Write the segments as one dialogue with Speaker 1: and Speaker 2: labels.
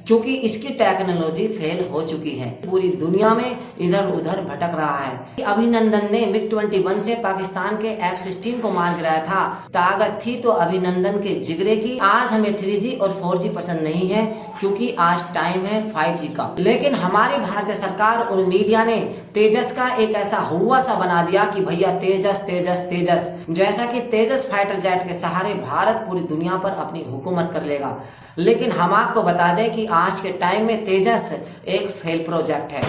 Speaker 1: क्योंकि इसकी technology fail हो चुकी है, पूरी दुनिया में इधर उधर भटक रहा है। अभिनंदन ने MiG-21 से पाकिस्तान के F-16 को मार गिराया था। ताकत थी तो अभिनंदन के जिगरे की। आज हमें 3G और 4G पसंद नहीं है क्योंकि आज टाइम है 5G का। लेकिन हमारी भारतीय सरकार और मीडिया ने तेजस का एक ऐसा हुआ सा बना दिया कि भैया तेजस तेजस तेजस, जैसा कि तेजस फाइटर जेट के सहारे भारत पूरी दुनिया पर अपनी हुकूमत कर लेगा। लेकिन हम आपको बता दें कि आज के टाइम में तेजस एक फेल प्रोजेक्ट है।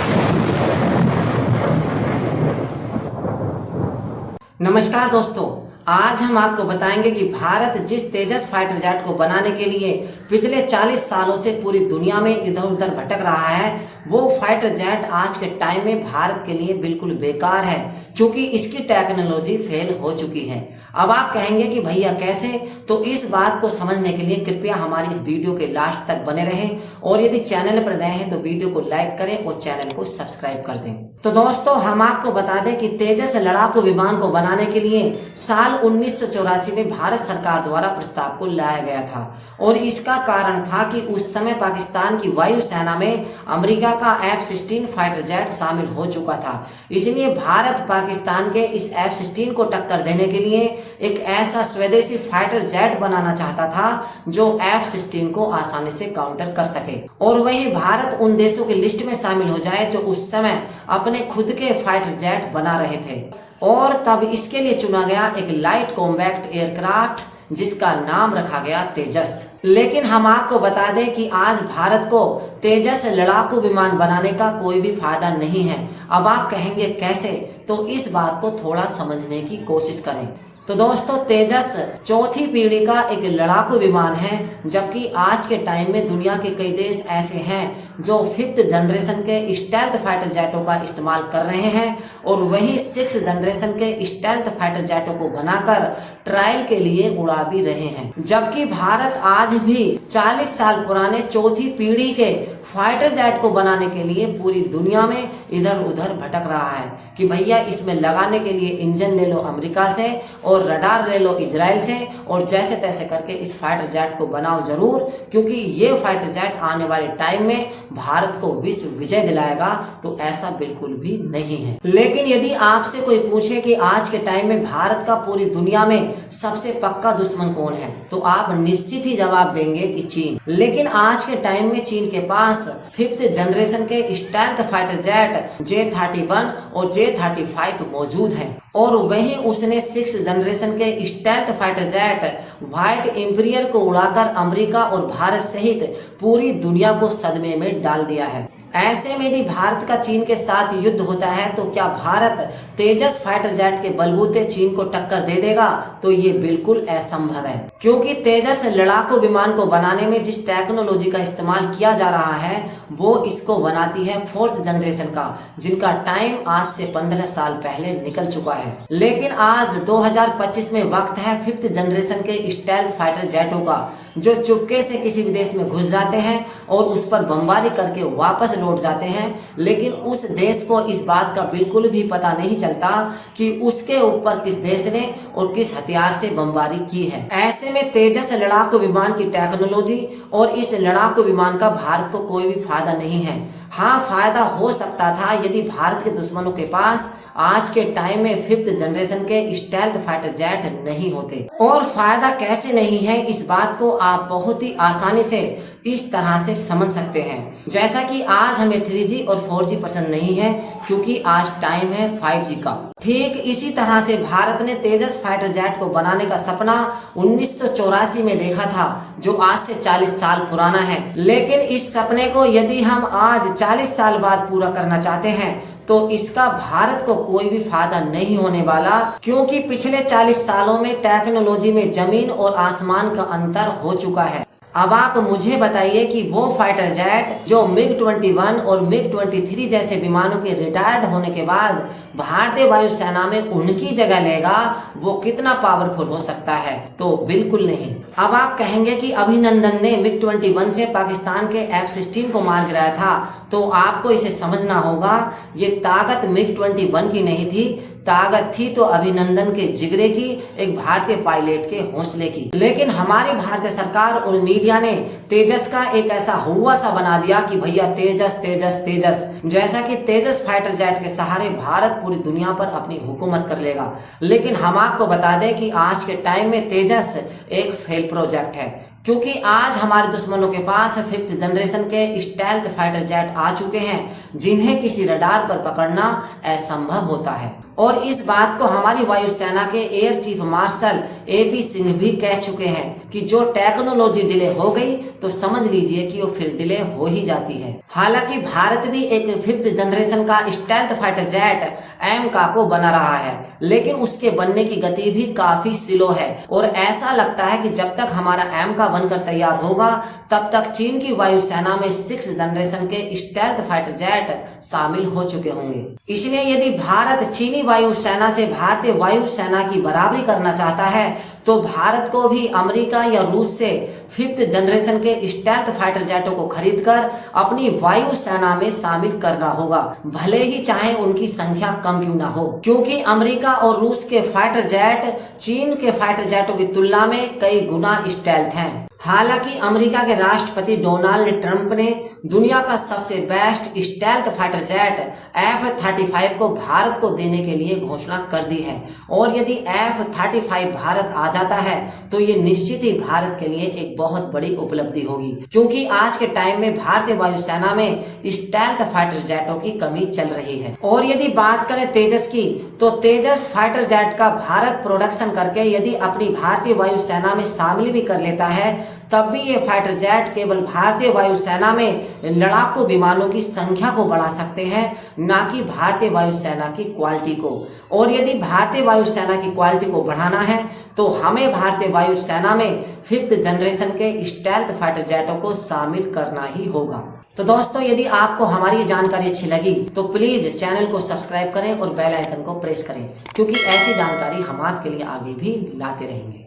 Speaker 1: नमस्कार दोस्तों, आज हम आपको बताएंगे कि भारत जिस तेजस फाइटर जेट को बनाने के लिए पिछले 40 सालों से पूरी दुनिया में इधर उधर भटक रहा है, वो फाइटर जेट आज के टाइम में भारत के लिए बिल्कुल बेकार है क्योंकि इसकी टेक्नोलॉजी फेल हो चुकी है। अब आप कहेंगे कि भैया कैसे, तो इस बात को समझने के लिए कृपया हमारी इस वीडियो के लास्ट तक बने रहें और यदि चैनल पर नए हैं तो वीडियो को लाइक करें और चैनल को सब्सक्राइब कर दें। तो दोस्तों, हम आपको बता दें कि तेजस लड़ाकू विमान को बनाने के लिए साल 1984 में भारत सरकार द्वारा प्रस्ताव को लाया गया था और इसका कारण था कि उस समय पाकिस्तान की वायुसेना में अमेरिका का F-16 फाइटर जेट शामिल हो चुका था। इसलिए भारत पाकिस्तान के इस F-16 को टक्कर देने के लिए एक ऐसा स्वदेशी फाइटर जेट बनाना चाहता था जो F-16 को आसानी से काउंटर कर सके और वही भारत उन देशों की लिस्ट में शामिल हो जाए जो उस समय अपने खुद के फाइटर जेट बना रहे थे। और तब इसके लिए चुना गया एक लाइट कॉम्बैक्ट एयरक्राफ्ट जिसका नाम रखा गया तेजस। लेकिन हम आपको बता दें कि आज भारत को तेजस लड़ाकू विमान बनाने का कोई भी फायदा नहीं है। अब आप कहेंगे कैसे, तो इस बात को थोड़ा समझने की कोशिश करें। तो दोस्तों, तेजस चौथी पीढ़ी का एक लड़ाकू विमान है, जबकि आज के टाइम में दुनिया के कई देश ऐसे हैं जो 5th जनरेशन के स्टेल्थ फाइटर जेटों का इस्तेमाल कर रहे हैं और वही 6th जनरेशन के स्टेल्थ फाइटर जेटों को बनाकर ट्रायल के लिए उड़ा भी रहे हैं। जबकि भारत आज भी 40 साल पुराने चौथी पीढ़ी के फाइटर जेट को बनाने के लिए पूरी दुनिया में इधर उधर भटक रहा है कि भैया इसमें लगाने के लिए इंजन ले लो अमेरिका से और रडार ले लो इजराइल से और जैसे तैसे करके इस फाइटर जेट को बनाओ जरूर, क्योंकि ये फाइटर जेट आने वाले टाइम में भारत को विश्व विजय दिलाएगा। तो ऐसा बिल्कुल भी नहीं है। लेकिन यदि आपसे कोई पूछे कि आज के टाइम में भारत का पूरी दुनिया में सबसे पक्का दुश्मन कौन है, तो आप निश्चित ही जवाब देंगे कि चीन। लेकिन आज के टाइम में चीन के पास 5th जनरेशन के स्टेल्थ फाइटर जेट J-31 और J-35 मौजूद है और वहीं उसने 6th जनरेशन के stealth fighter jet white imperial को उड़ाकर अमेरिका और भारत सहित पूरी दुनिया को सदमे में डाल दिया है। ऐसे में यदि भारत का चीन के साथ युद्ध होता है तो क्या भारत तेजस फाइटर जेट के बलबूते चीन को टक्कर दे देगा? तो ये बिल्कुल असंभव है, क्योंकि तेजस लड़ाकू विमान को बनाने में जिस टेक्नोलॉजी का इस्तेमाल किया जा रहा है वो इसको बनाती है 4th जनरेशन का, जिनका टाइम आज से 15 साल पहले निकल चुका है। लेकिन आज 2025 में वक्त है 5th जनरेशन के स्टेल्थ फाइटर जेटों का, जो चुपके से किसी विदेश में घुस जाते हैं और उस पर बमबारी करके वापस लौट जाते हैं। लेकिन उस देश को इस बात का बिल्कुल भी पता नहीं चलता कि उसके ऊपर किस देश ने और किस हथियार से बमबारी की है। ऐसे में तेजस लड़ाकू विमान की टेक्नोलॉजी और इस लड़ाकू विमान का भारत को कोई भी फायदा नहीं है। हाँ, फायदा हो सकता था यदि भारत के दुश्मनों के पास आज के टाइम में 5th जनरेशन के स्टेल्थ फाइटर जेट नहीं होते। और फायदा कैसे नहीं है, इस बात को आप बहुत ही आसानी से इस तरह से समझ सकते हैं। जैसा कि आज हमें 3G और 4G पसंद नहीं है क्योंकि आज टाइम है 5G का। ठीक इसी तरह से भारत ने तेजस फाइटर जेट को बनाने का सपना 1984 में देखा था, जो आज से 40 साल पुराना है। लेकिन इस सपने को यदि हम आज 40 साल बाद पूरा करना चाहते हैं तो इसका भारत को कोई भी फायदा नहीं होने वाला, क्योंकि पिछले 40 सालों में टेक्नोलॉजी में जमीन और आसमान का अंतर हो चुका है। अब आप मुझे बताइए कि वो फाइटर जेट जो MiG-21 और MiG-23 जैसे विमानों के रिटायर्ड होने के बाद भारतीय वायुसेना में उनकी जगह लेगा, वो कितना पावरफुल हो सकता है? तो बिल्कुल नहीं। अब आप कहेंगे कि अभिनंदन ने MiG-21 से पाकिस्तान के F-16 को मार गिराया था, तो आपको इसे समझना होगा, ये ताकत MiG-21 की नहीं थी, ताकत थी तो अभिनंदन के जिगरे की, एक भारतीय पायलट के हौसले की। लेकिन हमारी भारतीय सरकार और मीडिया ने तेजस का एक ऐसा हुआ सा बना दिया कि भैया तेजस तेजस तेजस, जैसा कि तेजस फाइटर जेट के सहारे भारत पूरी दुनिया पर अपनी हुकूमत कर लेगा। लेकिन हम आपको बता दें कि आज के टाइम में तेजस एक फेल प्रोजेक्ट है, क्योंकि आज हमारे दुश्मनों के पास 5th जनरेशन के स्टेल्थ फाइटर जेट आ चुके हैं, जिन्हें किसी रडार पर पकड़ना असंभव होता है। और इस बात को हमारी वायुसेना के air chief marshal AP Singh भी कह चुके हैं कि जो टेक्नोलॉजी डिले हो गई तो समझ लीजिए कि वो फिर डिले हो ही जाती है। हालांकि भारत भी एक 5th जनरेशन का स्टेल्थ फाइटर जेट AMCA को बना रहा है, लेकिन उसके बनने की गति भी काफी स्लो है और ऐसा लगता है कि जब तक हमारा AMCA बनकर तैयार होगा तब तक चीन की वायुसेना में 6th जनरेशन के स्टेल्थ फाइटर जेट शामिल हो चुके होंगे। इसलिए यदि भारत चीनी वायुसेना से भारतीय वायुसेना की बराबरी करना चाहता है तो भारत को भी अमेरिका या रूस से 5th जनरेशन के स्टेल्थ फाइटर जेटों को खरीदकर अपनी वायुसेना में शामिल करना होगा, भले ही चाहे उनकी संख्या कम क्यों ना हो, क्योंकि अमेरिका और रूस के फाइटर जेट चीन के फाइटर जेटों की तुलना में कई गुना स्टेल्थ हैं। हालांकि अमेरिका के राष्ट्रपति डोनाल्ड ट्रंप ने दुनिया का सबसे best stealth fighter jet F-35 को भारत को देने के लिए घोषणा कर दी है, और यदि F-35 भारत आ जाता है तो ये निश्चित ही भारत के लिए एक बहुत बड़ी उपलब्धि होगी, क्योंकि आज के टाइम में भारतीय वायुसेना में स्टेल्थ फाइटर जेटों की कमी चल रही है। और यदि बात करें तेजस की, तो तेजस फाइटर जेट का भारत प्रोडक्शन करके यदि अपनी भारतीय वायुसेना में शामिल भी कर लेता है तब भी ये फाइटर जेट केवल भारतीय वायुसेना में लड़ाकू विमानों की संख्या को बढ़ा सकते हैं, ना कि भारतीय वायुसेना की क्वालिटी को। और यदि भारतीय वायुसेना की क्वालिटी को बढ़ाना है तो हमें भारतीय वायुसेना में 5th जनरेशन के स्टेल्थ फाइटर जेटों को शामिल करना ही होगा। तो दोस्तों, यदि आपको हमारी ये जानकारी अच्छी लगी तो प्लीज चैनल को सब्सक्राइब करें और बेल आइकन को प्रेस करें, क्योंकि ऐसी जानकारी हम आपके लिए आगे भी लाते रहेंगे।